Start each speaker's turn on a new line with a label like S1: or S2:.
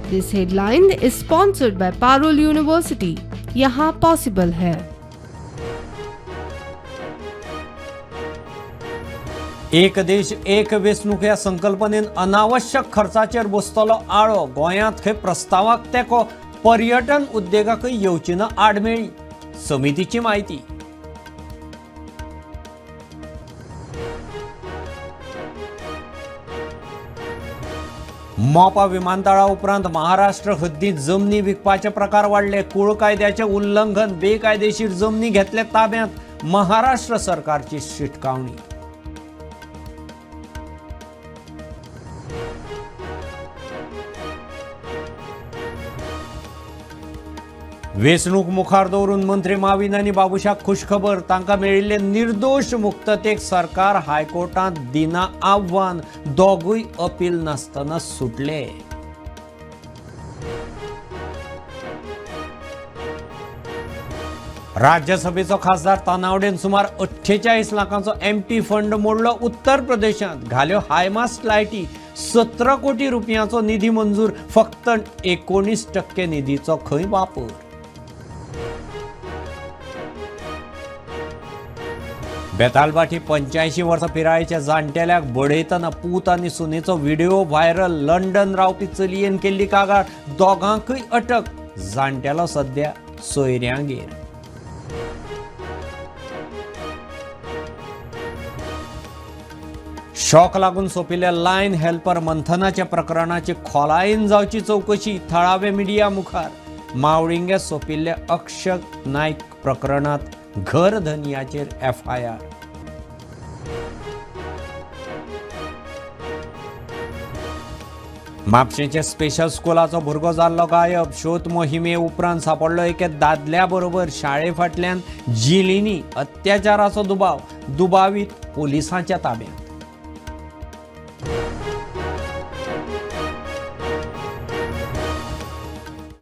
S1: This headline is sponsored by Parul university. यहाँ possible है।
S2: एक देश एक वेंचणूक ह्या संकल्पनेन अनावश्यक खर्चाचेर बसतलो आळो। गोंयांत हे प्रस्तावाक तेको पर्यटन उद्देगाकय येवची ना आडमेळी। समितीची माहिती। मोपा विमानतळा उपरांत महाराष्ट्र हद्दीत जमनी विकपाचे प्रकार वाडले। कुळ कायद्याचे उल्लंघन, बेकायदेशीर जमनी घेतले ताब्यात। महाराष्ट्र सरकारची शिटकावणी। वेंचणूक मुखार दवरून मंत्री माविन आनी बाबुशाक खुशखबर। तांकां मेळिल्ले निर्दोष मुक्ततेक सरकार हायकोर्टांत दिना आव्हान। दोगूय अपील नासतना सुटले। राज्यसभेचो खासदार तानावडेन सुमार 48 लाखांचो एमटी फंड मोडलो। उत्तर प्रदेशांत घाल्यो हायमास्ट लायटी। 17 कोटी रुपयांचो निधी मंजूर। फक्त 19% निधीचो खंय वापर। बेतालबाटी 85 वर्सां पिरायेच्या जाणटेल्याक बडयतना पूत आनी सुनेचो व्हिडिओ व्हायरल। लंडन रावपी चलयेन केल्ली कागाळ। दोगांकय अटक। जाणटेलो सध्या सोयऱ्यांगेर। शॉक लागून सोंपिल्ल्या लायन हेल्पर मंथनाच्या प्रकरणाची खोलायेन जावची चवकशी। थळावे मिडिया मुखार। मावळिंगे सोंपिल्ल्या अक्षय नायक प्रकरणात घरधनियाचेर FIR। म्हापशेंच्या स्पेशल स्कुलाचो भुरगो जाल्लो गायब। शोध मोहिमे उपरांत सापडलो एके दादल्या बरोबर शाळे फाटल्यान जिलिनी। अत्याचाराचो दुबाव। दुबावीत पोलिसांच्या ताब्यांत।